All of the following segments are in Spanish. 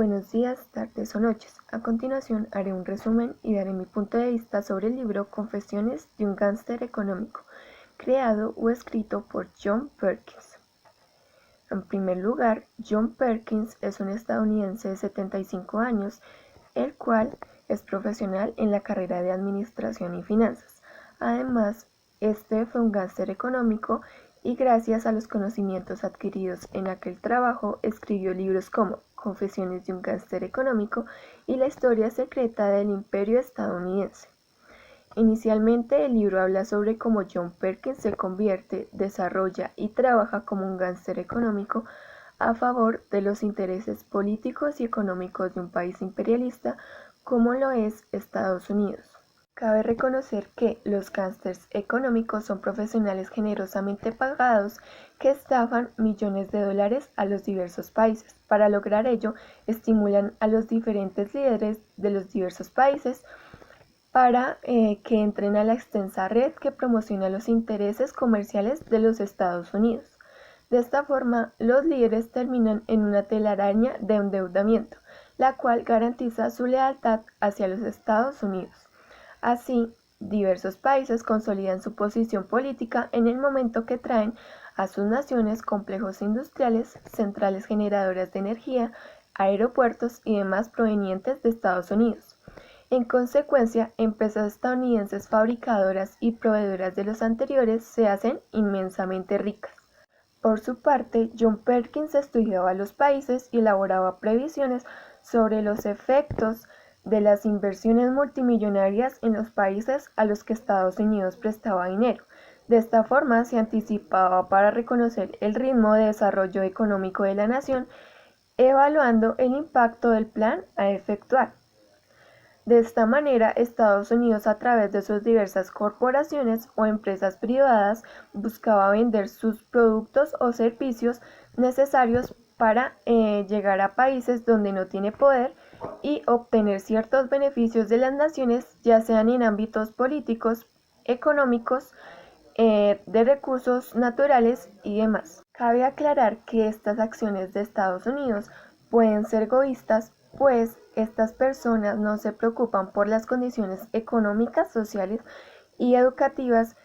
Buenos días, tardes o noches. A continuación haré un resumen y daré mi punto de vista sobre el libro Confesiones de un gángster económico, creado o escrito por John Perkins. En primer lugar, John Perkins es un estadounidense de 75 años, el cual es profesional en la carrera de Administración y Finanzas. Además, este fue un gángster económico y gracias a los conocimientos adquiridos en aquel trabajo escribió libros como Confesiones de un gángster económico y La historia secreta del imperio estadounidense. Inicialmente el libro habla sobre cómo John Perkins se convierte, desarrolla y trabaja como un gángster económico a favor de los intereses políticos y económicos de un país imperialista como lo es Estados Unidos. Cabe reconocer que los gángsters económicos son profesionales generosamente pagados que estafan millones de dólares a los diversos países. Para lograr ello, estimulan a los diferentes líderes de los diversos países para que entren a la extensa red que promociona los intereses comerciales de los Estados Unidos. De esta forma, los líderes terminan en una telaraña de endeudamiento, la cual garantiza su lealtad hacia los Estados Unidos. Así, diversos países consolidan su posición política en el momento que traen a sus naciones complejos industriales, centrales generadoras de energía, aeropuertos y demás provenientes de Estados Unidos. En consecuencia, empresas estadounidenses fabricadoras y proveedoras de los anteriores se hacen inmensamente ricas. Por su parte, John Perkins estudiaba los países y elaboraba previsiones sobre los efectos de las inversiones multimillonarias en los países a los que Estados Unidos prestaba dinero. De esta forma se anticipaba para reconocer el ritmo de desarrollo económico de la nación, evaluando el impacto del plan a efectuar. De esta manera, Estados Unidos, a través de sus diversas corporaciones o empresas privadas, buscaba vender sus productos o servicios necesarios para llegar a países donde no tiene poder y obtener ciertos beneficios de las naciones, ya sean en ámbitos políticos, económicos, de recursos naturales y demás. Cabe aclarar que estas acciones de Estados Unidos pueden ser egoístas, pues estas personas no se preocupan por las condiciones económicas, sociales y educativas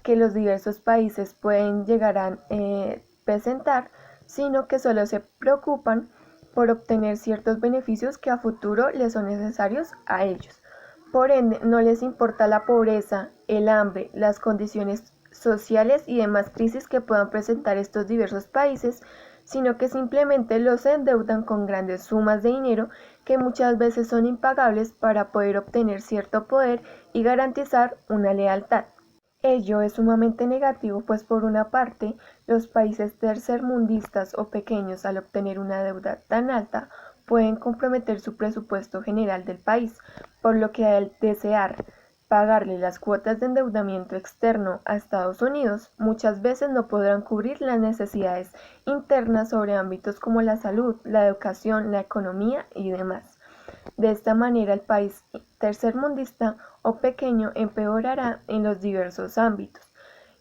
que los diversos países pueden llegar a presentar, sino que solo se preocupan por obtener ciertos beneficios que a futuro les son necesarios a ellos. Por ende, no les importa la pobreza, el hambre, las condiciones sociales y demás crisis que puedan presentar estos diversos países, sino que simplemente los endeudan con grandes sumas de dinero que muchas veces son impagables para poder obtener cierto poder y garantizar una lealtad. Ello es sumamente negativo, pues por una parte, los países tercermundistas o pequeños al obtener una deuda tan alta pueden comprometer su presupuesto general del país, por lo que al desear pagarle las cuotas de endeudamiento externo a Estados Unidos, muchas veces no podrán cubrir las necesidades internas sobre ámbitos como la salud, la educación, la economía y demás. De esta manera, el país tercermundista o pequeño empeorará en los diversos ámbitos,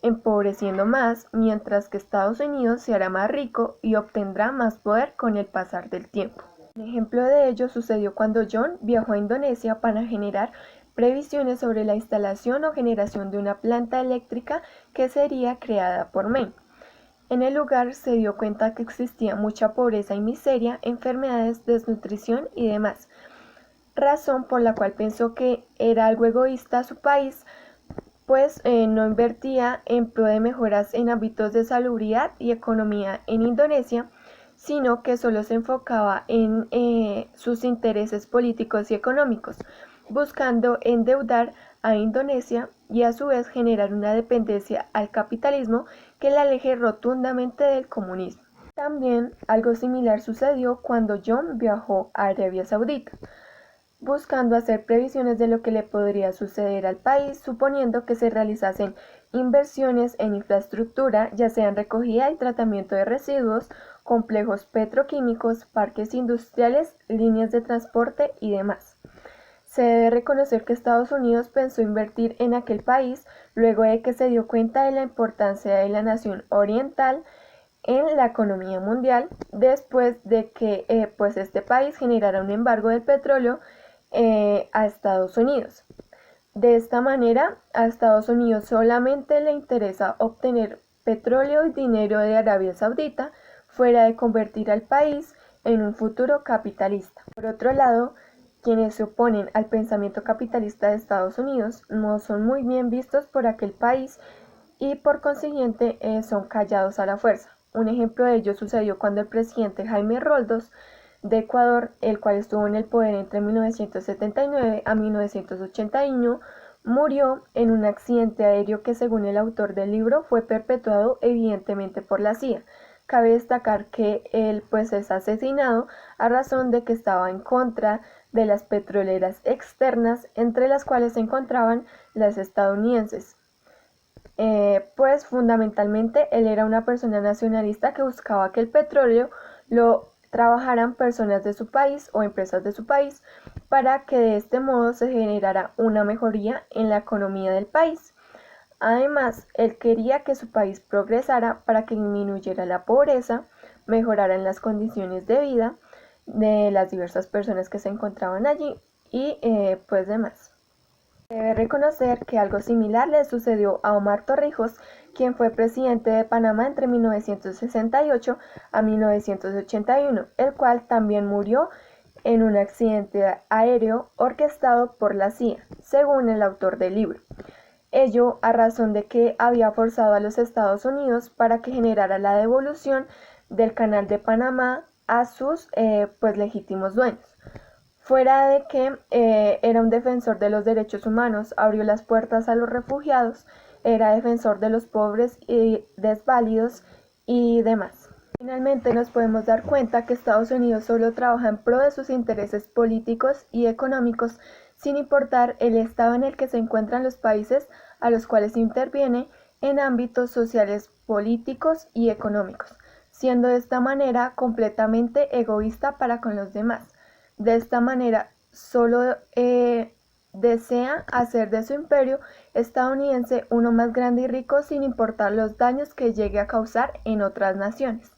empobreciendo más, mientras que Estados Unidos se hará más rico y obtendrá más poder con el pasar del tiempo. Un ejemplo de ello sucedió cuando John viajó a Indonesia para generar previsiones sobre la instalación o generación de una planta eléctrica que sería creada por Maine. En el lugar se dio cuenta que existía mucha pobreza y miseria, enfermedades, desnutrición y demás, razón por la cual pensó que era algo egoísta su país, pues no invertía en pro de mejoras en ámbitos de salubridad y economía en Indonesia, sino que solo se enfocaba en sus intereses políticos y económicos, buscando endeudar a Indonesia y a su vez generar una dependencia al capitalismo que la aleje rotundamente del comunismo. También algo similar sucedió cuando John viajó a Arabia Saudita, buscando hacer previsiones de lo que le podría suceder al país, suponiendo que se realizasen inversiones en infraestructura, ya sean recogida y tratamiento de residuos, complejos petroquímicos, parques industriales, líneas de transporte y demás. Se debe reconocer que Estados Unidos pensó invertir en aquel país luego de que se dio cuenta de la importancia de la nación oriental en la economía mundial después de que pues este país generara un embargo del petróleo a Estados Unidos. De esta manera, a Estados Unidos solamente le interesa obtener petróleo y dinero de Arabia Saudita, fuera de convertir al país en un futuro capitalista. Por otro lado, quienes se oponen al pensamiento capitalista de Estados Unidos no son muy bien vistos por aquel país y por consiguiente son callados a la fuerza. Un ejemplo de ello sucedió cuando el presidente Jaime Roldos de Ecuador, el cual estuvo en el poder entre 1979 a 1981, murió en un accidente aéreo que, según el autor del libro, fue perpetuado evidentemente por la CIA. Cabe destacar que él pues es asesinado a razón de que estaba en contra de las petroleras externas, entre las cuales se encontraban las estadounidenses. Pues fundamentalmente él era una persona nacionalista que buscaba que el petróleo lo trabajaran personas de su país o empresas de su país para que de este modo se generara una mejoría en la economía del país. Además, él quería que su país progresara para que disminuyera la pobreza, mejoraran las condiciones de vida de las diversas personas que se encontraban allí y pues demás. Debe reconocer que algo similar le sucedió a Omar Torrijos, quien fue presidente de Panamá entre 1968 a 1981, el cual también murió en un accidente aéreo orquestado por la CIA, según el autor del libro. Ello a razón de que había forzado a los Estados Unidos para que generara la devolución del Canal de Panamá a sus pues legítimos dueños. Fuera de que era un defensor de los derechos humanos, abrió las puertas a los refugiados, era defensor de los pobres y desválidos y demás. Finalmente nos podemos dar cuenta que Estados Unidos solo trabaja en pro de sus intereses políticos y económicos, sin importar el estado en el que se encuentran los países a los cuales interviene en ámbitos sociales, políticos y económicos, siendo de esta manera completamente egoísta para con los demás. De esta manera, solo desea hacer de su imperio estadounidense uno más grande y rico sin importar los daños que llegue a causar en otras naciones.